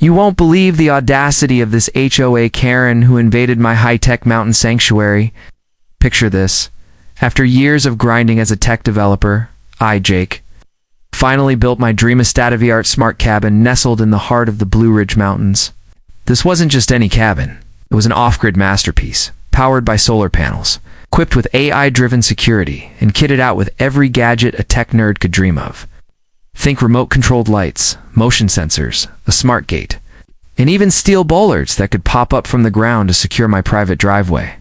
You won't believe the audacity of this HOA Karen who invaded my high-tech mountain sanctuary. Picture this. After years of grinding as a tech developer, I, Jake, finally built my dream state-of-the-art smart cabin nestled in the heart of the Blue Ridge Mountains. This wasn't just any cabin. It was an off-grid masterpiece, powered by solar panels, equipped with AI-driven security, and kitted out with every gadget a tech nerd could dream of. Think remote-controlled lights, motion sensors, a smart gate, and even steel bollards that could pop up from the ground to secure my private driveway.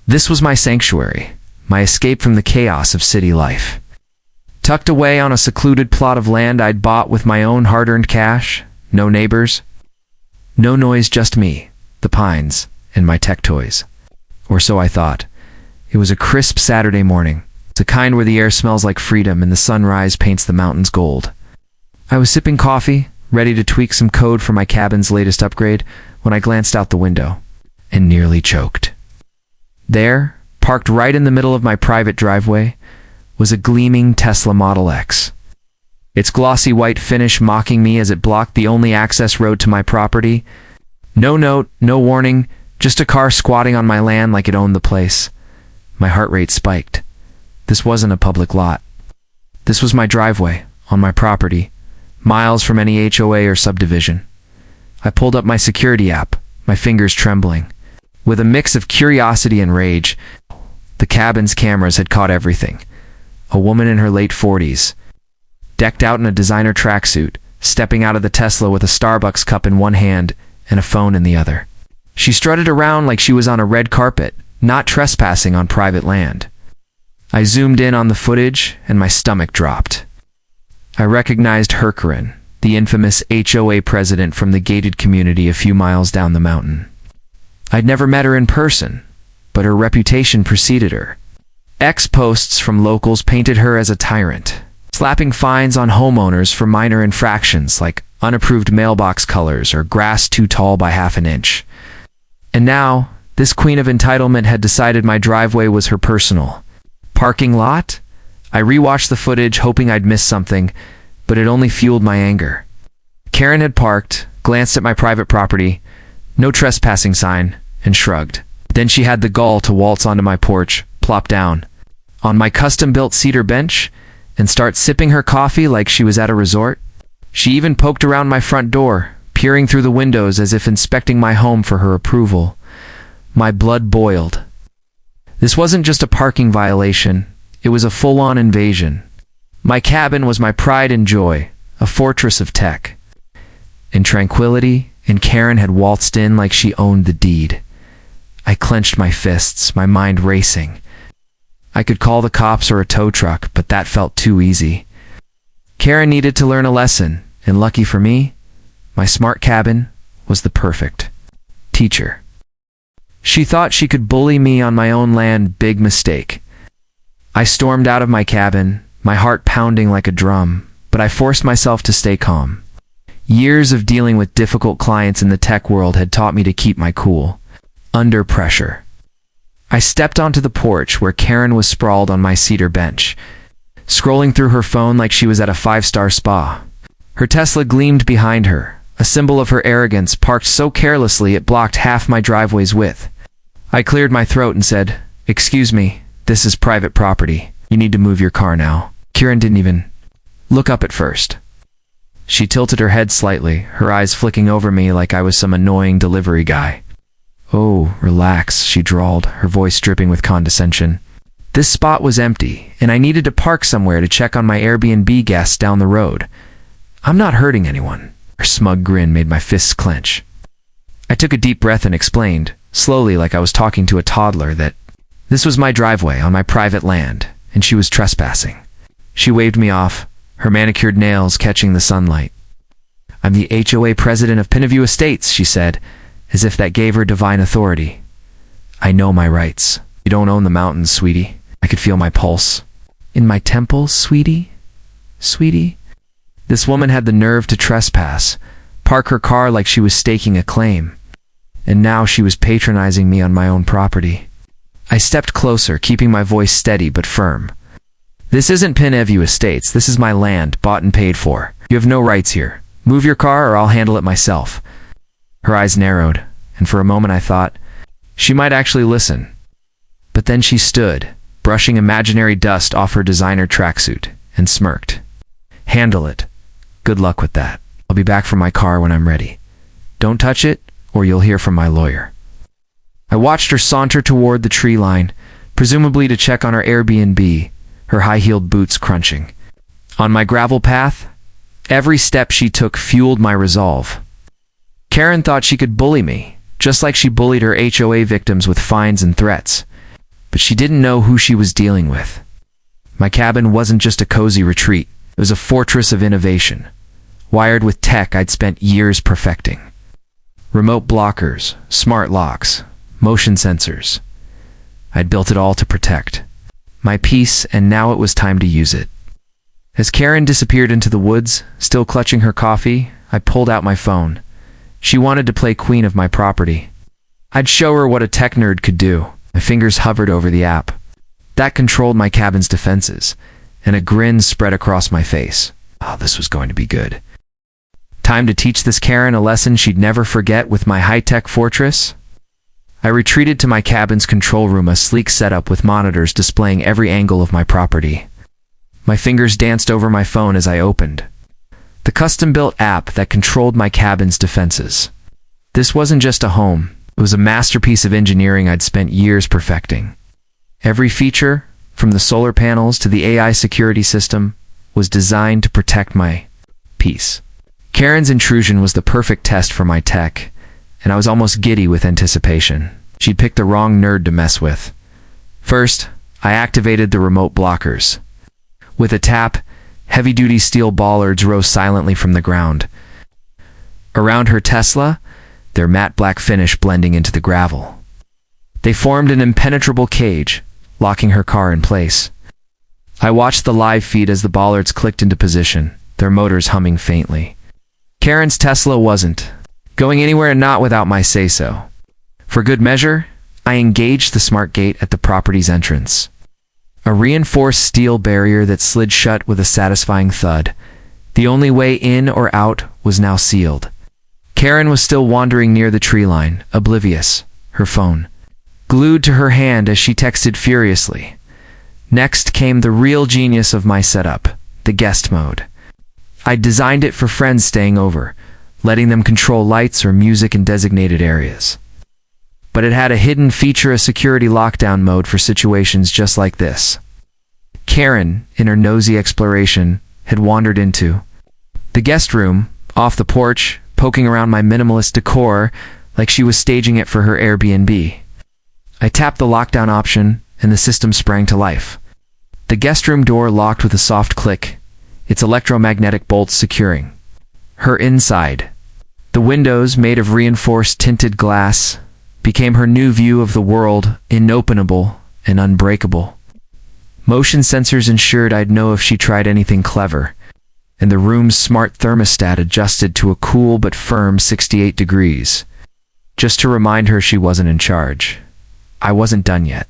This was my sanctuary, my escape from the chaos of city life. Tucked away on a secluded plot of land I'd bought with my own hard-earned cash, no neighbors, no noise, just me, the pines, and my tech toys. Or so I thought. It was a crisp Saturday morning, the kind where the air smells like freedom and the sunrise paints the mountains gold. I was sipping coffee, ready to tweak some code for my cabin's latest upgrade, when I glanced out the window and nearly choked. There, parked right in the middle of my private driveway, was a gleaming Tesla Model X. Its glossy white finish mocking me as it blocked the only access road to my property. No note, no warning, just a car squatting on my land like it owned the place. My heart rate spiked. This wasn't a public lot. This was my driveway, on my property, miles from any HOA or subdivision. I pulled up my security app, my fingers trembling. With a mix of curiosity and rage, the cabin's cameras had caught everything. A woman in her late 40s, decked out in a designer tracksuit, stepping out of the Tesla with a Starbucks cup in one hand and a phone in the other. She strutted around like she was on a red carpet, not trespassing on private land. I zoomed in on the footage and my stomach dropped. I recognized Herkerin, the infamous HOA president from the gated community a few miles down the mountain. I'd never met her in person, but her reputation preceded her. Posts from locals painted her as a tyrant, slapping fines on homeowners for minor infractions like unapproved mailbox colors or grass too tall by half an inch. And now, this queen of entitlement had decided my driveway was her personal parking lot? I rewatched the footage hoping I'd missed something, but it only fueled my anger. Karen had parked, glanced at my private property, no trespassing sign, and shrugged. Then she had the gall to waltz onto my porch, plop down on my custom-built cedar bench, and start sipping her coffee like she was at a resort. She even poked around my front door, peering through the windows as if inspecting my home for her approval. My blood boiled. This wasn't just a parking violation, it was a full-on invasion. My cabin was my pride and joy, a fortress of tech and tranquility, and Karen had waltzed in like she owned the deed. I clenched my fists, my mind racing. I could call the cops or a tow truck, but that felt too easy. Karen needed to learn a lesson, and lucky for me, my smart cabin was the perfect teacher. She thought she could bully me on my own land, big mistake. I stormed out of my cabin, my heart pounding like a drum, but I forced myself to stay calm. Years of dealing with difficult clients in the tech world had taught me to keep my cool under pressure. I stepped onto the porch where Karen was sprawled on my cedar bench, scrolling through her phone like she was at a five-star spa. Her Tesla gleamed behind her, a symbol of her arrogance, parked so carelessly it blocked half my driveway's width. I cleared my throat and said, "Excuse me, this is private property. You need to move your car now." Karen didn't even look up at first. She tilted her head slightly, her eyes flicking over me like I was some annoying delivery guy. "Oh, relax," she drawled, her voice dripping with condescension. This spot was empty, and I needed to park somewhere to check on my Airbnb guests down the road. "I'm not hurting anyone." Her smug grin made my fists clench. I took a deep breath and explained, slowly like I was talking to a toddler, that this was my driveway on my private land, and she was trespassing. She waved me off, her manicured nails catching the sunlight. "I'm the HOA president of Pineview Estates," she said, as if that gave her divine authority. "I know my rights. You don't own the mountains, sweetie." I could feel my pulse. "In my temple, sweetie? Sweetie?" This woman had the nerve to trespass, park her car like she was staking a claim. And now she was patronizing me on my own property. I stepped closer, keeping my voice steady but firm. "This isn't Pineview Estates. This is my land, bought and paid for. You have no rights here. Move your car or I'll handle it myself. Her eyes narrowed, and for a moment I thought, she might actually listen. But then she stood, brushing imaginary dust off her designer tracksuit, and smirked. Handle it. Good luck with that. I'll be back for my car when I'm ready. Don't touch it, or you'll hear from my lawyer. I watched her saunter toward the tree line, presumably to check on her Airbnb, her high-heeled boots crunching. On my gravel path, every step she took fueled my resolve. Karen thought she could bully me, just like she bullied her HOA victims with fines and threats. But she didn't know who she was dealing with. My cabin wasn't just a cozy retreat. It was a fortress of innovation, wired with tech I'd spent years perfecting. Remote blockers, smart locks, motion sensors. I'd built it all to protect my peace, and now it was time to use it. As Karen disappeared into the woods, still clutching her coffee, I pulled out my phone. She wanted to play queen of my property. I'd show her what a tech nerd could do. My fingers hovered over the app. That controlled my cabin's defenses, and a grin spread across my face. Oh, this was going to be good. Time to teach this Karen a lesson she'd never forget with my high-tech fortress. I retreated to my cabin's control room, a sleek setup with monitors displaying every angle of my property. My fingers danced over my phone as I opened the custom-built app that controlled my cabin's defenses. This wasn't just a home. It was a masterpiece of engineering I'd spent years perfecting. Every feature, from the solar panels to the AI security system, was designed to protect my peace. Karen's intrusion was the perfect test for my tech, and I was almost giddy with anticipation. She'd picked the wrong nerd to mess with. First, I activated the remote blockers. With a tap, heavy-duty steel bollards rose silently from the ground. Around her Tesla, their matte black finish blending into the gravel. They formed an impenetrable cage, locking her car in place. I watched the live feed as the bollards clicked into position, their motors humming faintly. Karen's Tesla wasn't going anywhere, not without my say-so. For good measure, I engaged the smart gate at the property's entrance. A reinforced steel barrier that slid shut with a satisfying thud. The only way in or out was now sealed. Karen was still wandering near the tree line, oblivious, her phone glued to her hand as she texted furiously. Next came the real genius of my setup, the guest mode. I'd designed it for friends staying over, letting them control lights or music in designated areas. But it had a hidden feature, a security lockdown mode for situations just like this. Karen, in her nosy exploration, had wandered into the guest room, off the porch, poking around my minimalist decor like she was staging it for her Airbnb. I tapped the lockdown option, and the system sprang to life. The guest room door locked with a soft click, its electromagnetic bolts securing her inside. The windows, made of reinforced tinted glass, became her new view of the world, inopenable and unbreakable. Motion sensors ensured I'd know if she tried anything clever, and the room's smart thermostat adjusted to a cool but firm 68 degrees, just to remind her she wasn't in charge. I wasn't done yet.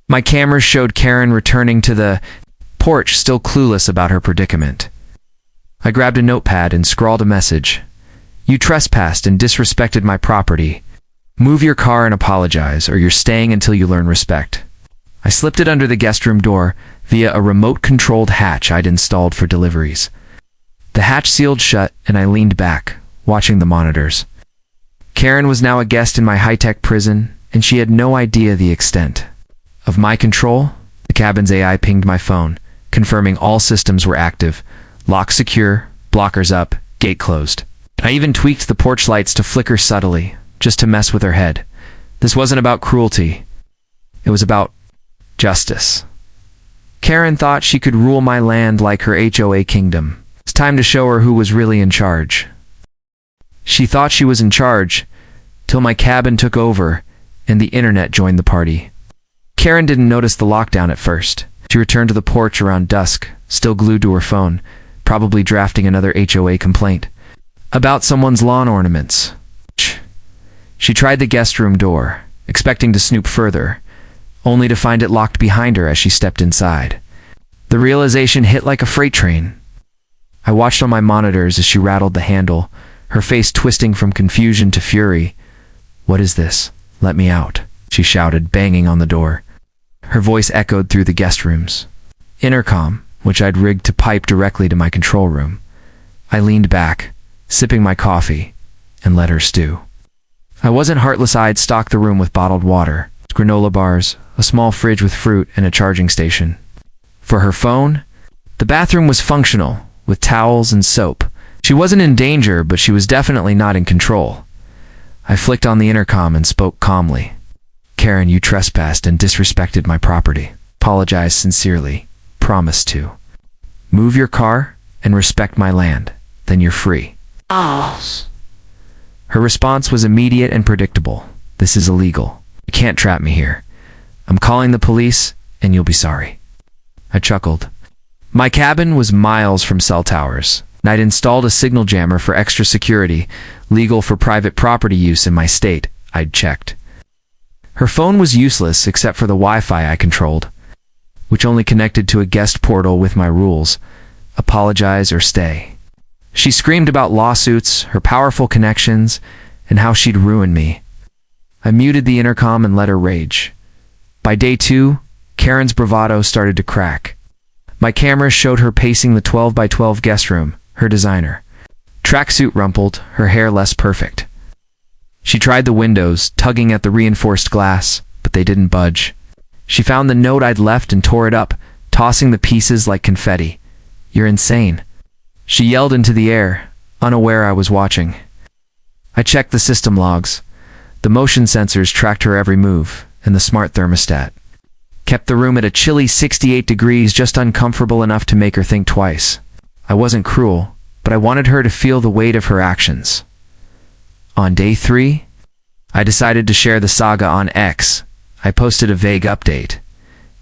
My cameras showed Karen returning to the porch, still clueless about her predicament. I grabbed a notepad and scrawled a message. "You trespassed and disrespected my property. Move your car and apologize, or you're staying until you learn respect." I slipped it under the guest room door via a remote-controlled hatch I'd installed for deliveries. The hatch sealed shut, and I leaned back, watching the monitors. Karen was now a guest in my high-tech prison, and she had no idea the extent of my control. The cabin's AI pinged my phone, confirming all systems were active. Lock secure, blockers up, gate closed. I even tweaked the porch lights to flicker subtly, just to mess with her head. This wasn't about cruelty. It was about justice. Karen thought she could rule my land like her HOA kingdom. It's time to show her who was really in charge. She thought she was in charge, till my cabin took over, and the internet joined the party. Karen didn't notice the lockdown at first. She returned to the porch around dusk, still glued to her phone, probably drafting another HOA complaint about someone's lawn ornaments. She tried the guest room door, expecting to snoop further, only to find it locked behind her as she stepped inside. The realization hit like a freight train. I watched on my monitors as she rattled the handle, her face twisting from confusion to fury. "What is this? Let me out," she shouted, banging on the door. Her voice echoed through the guest rooms. Intercom, which I'd rigged to pipe directly to my control room. I leaned back, sipping my coffee, and let her stew. I wasn't heartless-eyed, stocked the room with bottled water, granola bars, a small fridge with fruit, and a charging station. For her phone, the bathroom was functional, with towels and soap. She wasn't in danger, but she was definitely not in control. I flicked on the intercom and spoke calmly. "Karen, you trespassed and disrespected my property. Apologize sincerely. Promise to. Move your car and respect my land. Then you're free." Her response was immediate and predictable. "This is illegal. You can't trap me here. I'm calling the police, and you'll be sorry." I chuckled. My cabin was miles from cell towers, and I'd installed a signal jammer for extra security, legal for private property use in my state. I'd checked. Her phone was useless except for the Wi-Fi I controlled, which only connected to a guest portal with my rules: apologize or stay. She screamed about lawsuits, her powerful connections, and how she'd ruin me. I muted the intercom and let her rage. By day 2, Karen's bravado started to crack. My camera showed her pacing the 12 by 12 guest room, her designer. Tracksuit rumpled, her hair less perfect. She tried the windows, tugging at the reinforced glass, but they didn't budge. She found the note I'd left and tore it up, tossing the pieces like confetti. "You're insane." She yelled into the air, unaware I was watching. I checked the system logs. The motion sensors tracked her every move, and the smart thermostat kept the room at a chilly 68 degrees, just uncomfortable enough to make her think twice. I wasn't cruel, but I wanted her to feel the weight of her actions. On day 3, I decided to share the saga on X. I posted a vague update,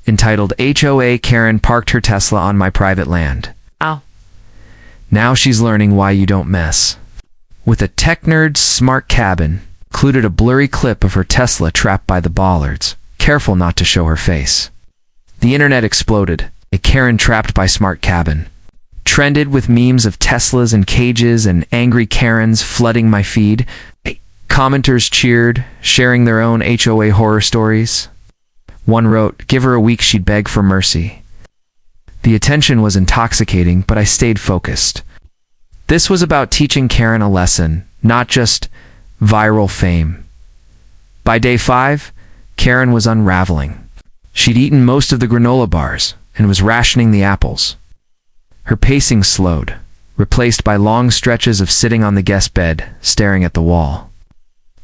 entitled "HOA Karen parked her Tesla on my private land. Now she's learning why you don't mess." With a tech nerd's smart cabin, included a blurry clip of her Tesla trapped by the bollards, careful not to show her face. The internet exploded. A Karen trapped by smart cabin trended with memes of Teslas and cages and angry Karens flooding my feed. Commenters cheered, sharing their own HOA horror stories. One wrote, "Give her a week, she'd beg for mercy." The attention was intoxicating, but I stayed focused. This was about teaching Karen a lesson, not just viral fame. By day 5, Karen was unraveling. She'd eaten most of the granola bars and was rationing the apples. Her pacing slowed, replaced by long stretches of sitting on the guest bed, staring at the wall.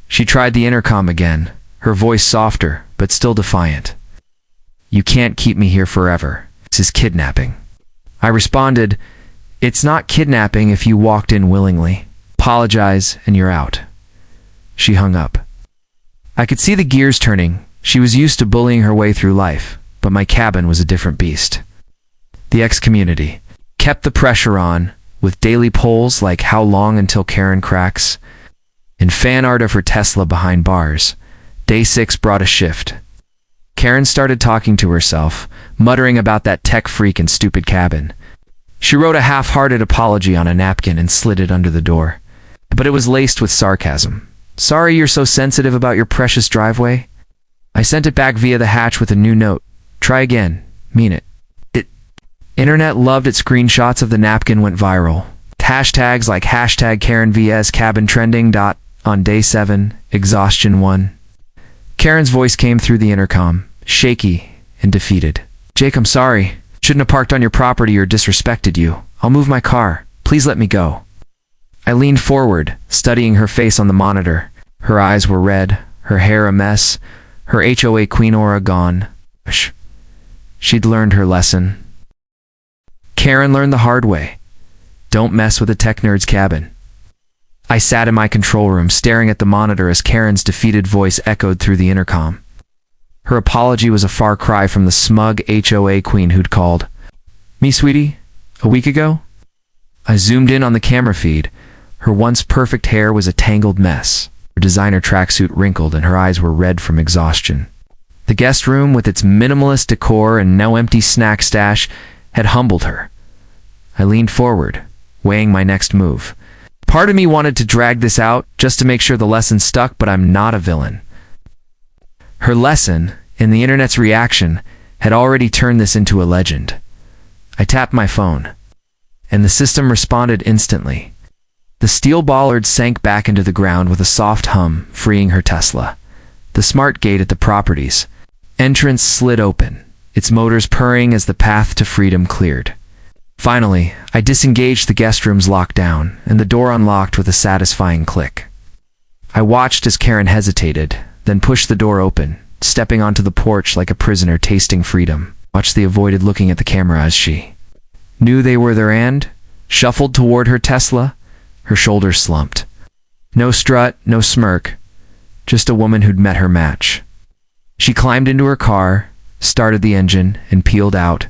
She tried the intercom again, her voice softer, but still defiant. "You can't keep me here forever. This is kidnapping." I responded, "It's not kidnapping if you walked in willingly. Apologize and you're out." She hung up. I could see the gears turning. She was used to bullying her way through life, but my cabin was a different beast. The X community kept the pressure on, with daily polls like "How long until Karen cracks?" and fan art of her Tesla behind bars. Day 6 brought a shift. Karen started talking to herself, muttering about that tech freak and stupid cabin. She wrote a half-hearted apology on a napkin and slid it under the door. But it was laced with sarcasm. "Sorry you're so sensitive about your precious driveway." I sent it back via the hatch with a new note. "Try again. Mean it." Internet loved it. Screenshots of the napkin went viral. Hashtags like #KarenVS cabin trending. On day 7, exhaustion won. Karen's voice came through the intercom, shaky and defeated. "Jake, I'm sorry. Shouldn't have parked on your property or disrespected you. I'll move my car. Please let me go." I leaned forward, studying her face on the monitor. Her eyes were red, her hair a mess, her HOA queen aura gone. She'd learned her lesson. Karen learned the hard way. Don't mess with a tech nerd's cabin. I sat in my control room, staring at the monitor as Karen's defeated voice echoed through the intercom. Her apology was a far cry from the smug HOA queen who'd called. "Me, sweetie? A week ago?" I zoomed in on the camera feed. Her once perfect hair was a tangled mess. Her designer tracksuit wrinkled and her eyes were red from exhaustion. The guest room, with its minimalist decor and now empty snack stash, had humbled her. I leaned forward, weighing my next move. Part of me wanted to drag this out just to make sure the lesson stuck, but I'm not a villain. Her lesson, and the internet's reaction, had already turned this into a legend. I tapped my phone, and the system responded instantly. The steel bollard sank back into the ground with a soft hum, freeing her Tesla. The smart gate at the property's entrance slid open, its motors purring as the path to freedom cleared. Finally, I disengaged the guest room's lockdown, and the door unlocked with a satisfying click. I watched as Karen hesitated, then pushed the door open, stepping onto the porch like a prisoner tasting freedom. Watched the avoided looking at the camera as she knew they were their end, shuffled toward her Tesla, her shoulders slumped. No strut, no smirk, just a woman who'd met her match. She climbed into her car, started the engine, and peeled out,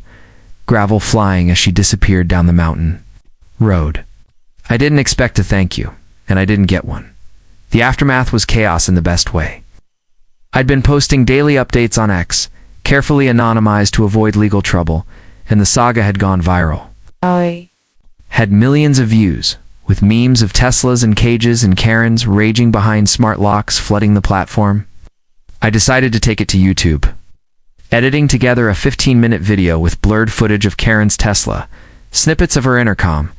gravel flying as she disappeared down the mountain road. I didn't expect a thank you, and I didn't get one. The aftermath was chaos in the best way. I'd been posting daily updates on X, carefully anonymized to avoid legal trouble, and the saga had gone viral. Had millions of views, with memes of Teslas and cages and Karens raging behind smart locks flooding the platform. I decided to take it to YouTube. Editing together a 15-minute video with blurred footage of Karen's Tesla, snippets of her intercom,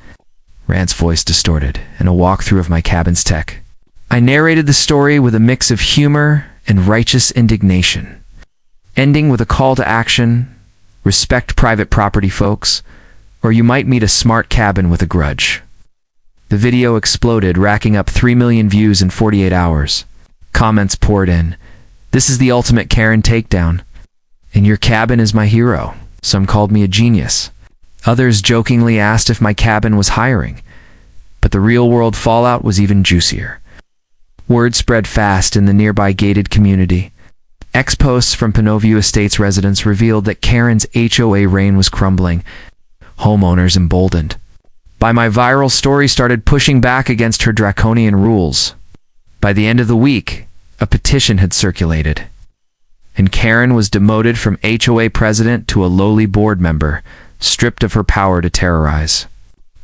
Rand's voice distorted, and a walkthrough of my cabin's tech. I narrated the story with a mix of humor and righteous indignation, ending with a call to action: respect private property, folks, or you might meet a smart cabin with a grudge. The video exploded, racking up 3 million views in 48 hours. Comments poured in. "This is the ultimate Karen takedown. And your cabin is my hero." Some called me a genius. Others jokingly asked if my cabin was hiring. But the real-world fallout was even juicier. Word spread fast in the nearby gated community. Ex-posts from Pinot Estates residents revealed that Karen's HOA reign was crumbling. Homeowners emboldened by my viral story started pushing back against her draconian rules. By the end of the week, a petition had circulated, and Karen was demoted from HOA president to a lowly board member, stripped of her power to terrorize.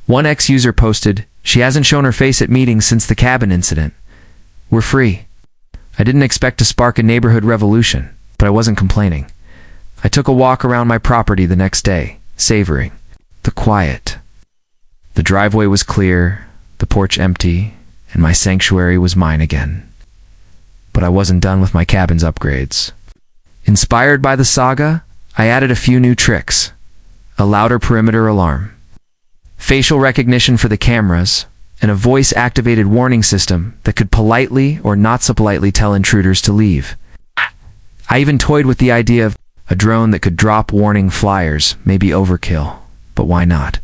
One ex-user posted, "She hasn't shown her face at meetings since the cabin incident. We're free." I didn't expect to spark a neighborhood revolution, but I wasn't complaining. I took a walk around my property the next day, savoring the quiet. The driveway was clear, the porch empty, and my sanctuary was mine again. But I wasn't done with my cabin's upgrades. Inspired by the saga, I added a few new tricks: a louder perimeter alarm, facial recognition for the cameras, and a voice-activated warning system that could politely or not so politely tell intruders to leave. I even toyed with the idea of a drone that could drop warning flyers. Maybe overkill, but why not?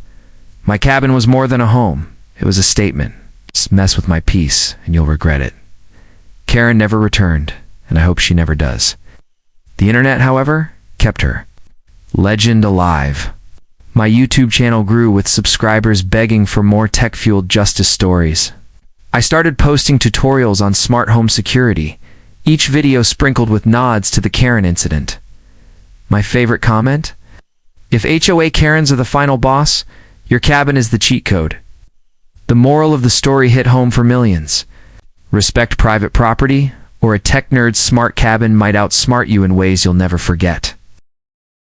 My cabin was more than a home. It was a statement. Just mess with my peace, and you'll regret it. Karen never returned, and I hope she never does. The internet, however, kept her legend alive. My YouTube channel grew with subscribers begging for more tech-fueled justice stories. I started posting tutorials on smart home security, each video sprinkled with nods to the Karen incident. My favorite comment? "If HOA Karens are the final boss, your cabin is the cheat code." The moral of the story hit home for millions. Respect private property, or a tech nerd's smart cabin might outsmart you in ways you'll never forget.